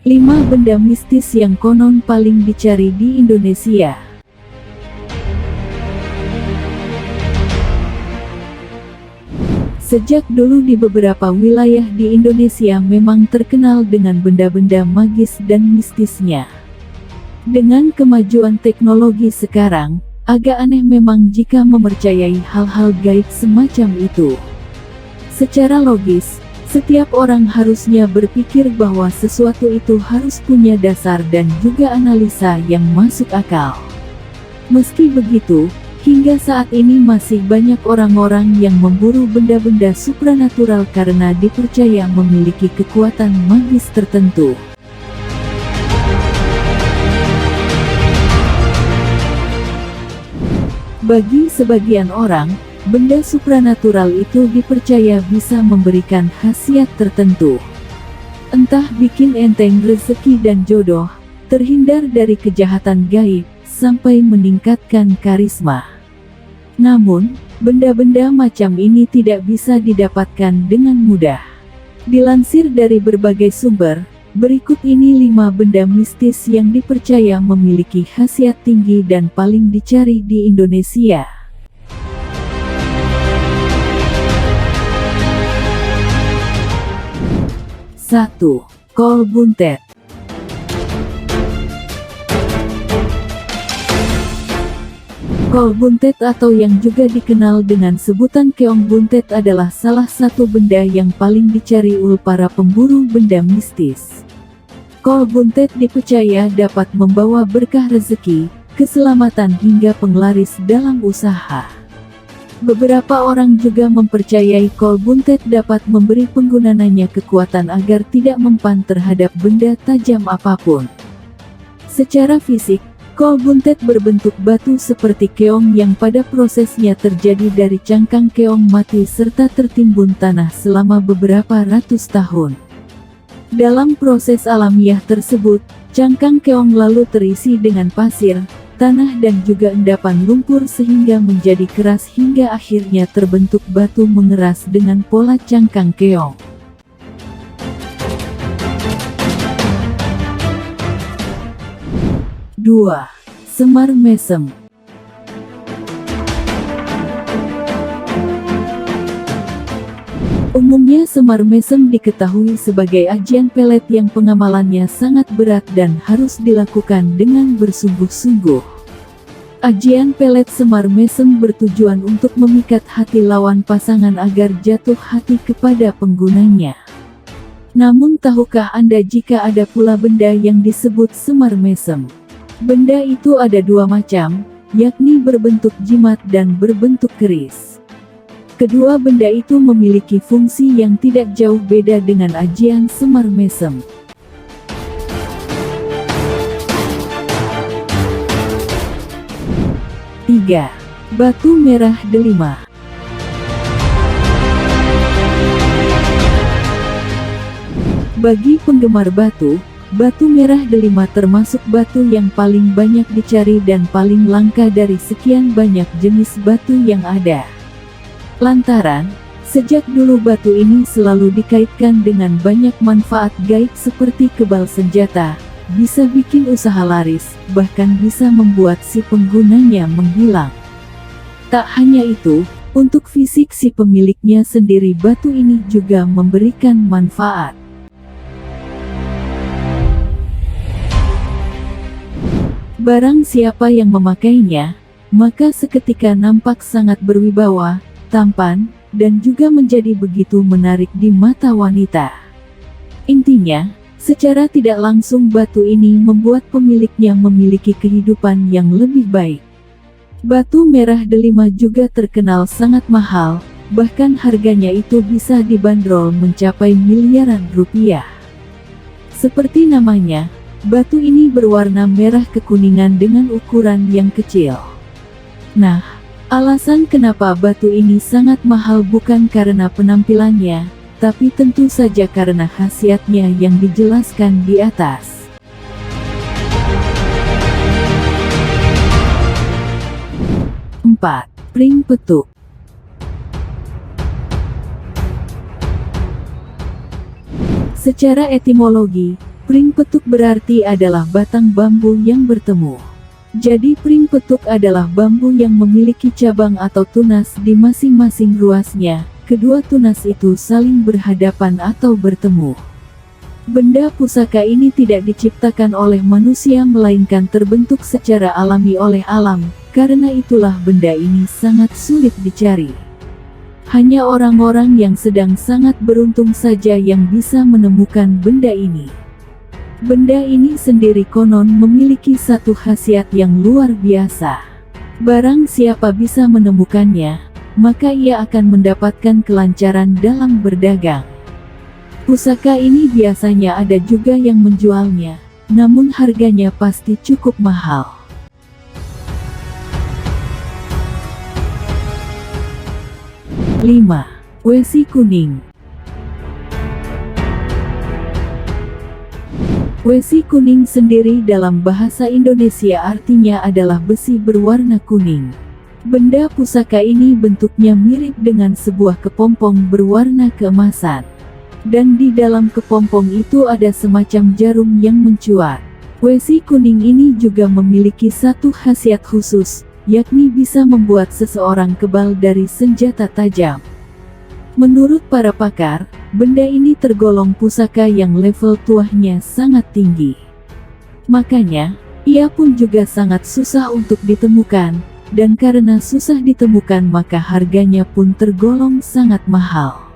5 benda mistis yang konon paling dicari di Indonesia. Sejak dulu di beberapa wilayah di Indonesia memang terkenal dengan benda-benda magis dan mistisnya. Dengan kemajuan teknologi sekarang, agak aneh memang jika mempercayai hal-hal gaib semacam itu. Secara logis, setiap orang harusnya berpikir bahwa sesuatu itu harus punya dasar dan juga analisa yang masuk akal. Meski begitu, hingga saat ini masih banyak orang-orang yang memburu benda-benda supranatural karena dipercaya memiliki kekuatan magis tertentu. Bagi sebagian orang, benda supranatural itu dipercaya bisa memberikan khasiat tertentu. Entah bikin enteng rezeki dan jodoh, terhindar dari kejahatan gaib, sampai meningkatkan karisma. Namun, benda-benda macam ini tidak bisa didapatkan dengan mudah. Dilansir dari berbagai sumber, berikut ini 5 benda mistis yang dipercaya memiliki khasiat tinggi dan paling dicari di Indonesia. 1. Kol buntet. Kol buntet atau yang juga dikenal dengan sebutan keong buntet adalah salah satu benda yang paling dicari oleh para pemburu benda mistis. Kol buntet dipercaya dapat membawa berkah rezeki, keselamatan hingga penglaris dalam usaha. Beberapa orang juga mempercayai kol buntet dapat memberi penggunaannya kekuatan agar tidak mempan terhadap benda tajam apapun. Secara fisik, kol buntet berbentuk batu seperti keong yang pada prosesnya terjadi dari cangkang keong mati serta tertimbun tanah selama beberapa ratus tahun. Dalam proses alamiah tersebut, cangkang keong lalu terisi dengan pasir, tanah dan juga endapan lumpur sehingga menjadi keras hingga akhirnya terbentuk batu mengeras dengan pola cangkang keong. Dua. Semar mesem. Umumnya semar mesem diketahui sebagai ajian pelet yang pengamalannya sangat berat dan harus dilakukan dengan bersungguh-sungguh. Ajian pelet semar mesem bertujuan untuk memikat hati lawan pasangan agar jatuh hati kepada penggunanya. Namun tahukah Anda jika ada pula benda yang disebut semar mesem? Benda itu ada 2 macam, yakni berbentuk jimat dan berbentuk keris. Kedua benda itu memiliki fungsi yang tidak jauh beda dengan ajian semar mesem. Tiga. Batu merah delima. Bagi penggemar batu, batu merah delima termasuk batu yang paling banyak dicari dan paling langka dari sekian banyak jenis batu yang ada. Lantaran, sejak dulu batu ini selalu dikaitkan dengan banyak manfaat gaib seperti kebal senjata, bisa bikin usaha laris, bahkan bisa membuat si penggunanya menghilang. Tak hanya itu, untuk fisik si pemiliknya sendiri batu ini juga memberikan manfaat. Barang siapa yang memakainya, maka seketika nampak sangat berwibawa, tampan, dan juga menjadi begitu menarik di mata wanita. Intinya, secara tidak langsung batu ini membuat pemiliknya memiliki kehidupan yang lebih baik. Batu merah delima juga terkenal sangat mahal, bahkan harganya itu bisa dibanderol mencapai miliaran rupiah. Seperti namanya, batu ini berwarna merah kekuningan dengan ukuran yang kecil. Nah, alasan kenapa batu ini sangat mahal bukan karena penampilannya, tapi tentu saja karena khasiatnya yang dijelaskan di atas. Empat. Pring petuk. Secara etimologi, Pring petuk berarti adalah batang bambu yang bertemu. Jadi pring petuk adalah bambu yang memiliki cabang atau tunas di masing-masing ruasnya. Kedua tunas itu saling berhadapan atau bertemu. Benda pusaka ini tidak diciptakan oleh manusia melainkan terbentuk secara alami oleh alam. Karena itulah benda ini sangat sulit dicari. Hanya orang-orang yang sedang sangat beruntung saja yang bisa menemukan benda ini. Benda ini sendiri konon memiliki satu khasiat yang luar biasa. Barang siapa bisa menemukannya, maka ia akan mendapatkan kelancaran dalam berdagang. Pusaka ini biasanya ada juga yang menjualnya, namun harganya pasti cukup mahal. 5. Wesi kuning. Wesi kuning sendiri dalam bahasa Indonesia artinya adalah besi berwarna kuning. Benda pusaka ini bentuknya mirip dengan sebuah kepompong berwarna keemasan. Dan di dalam kepompong itu ada semacam jarum yang mencuat. Wesi kuning ini juga memiliki satu khasiat khusus, yakni bisa membuat seseorang kebal dari senjata tajam. Menurut para pakar, benda ini tergolong pusaka yang level tuahnya sangat tinggi. Makanya, ia pun juga sangat susah untuk ditemukan, dan karena susah ditemukan maka harganya pun tergolong sangat mahal.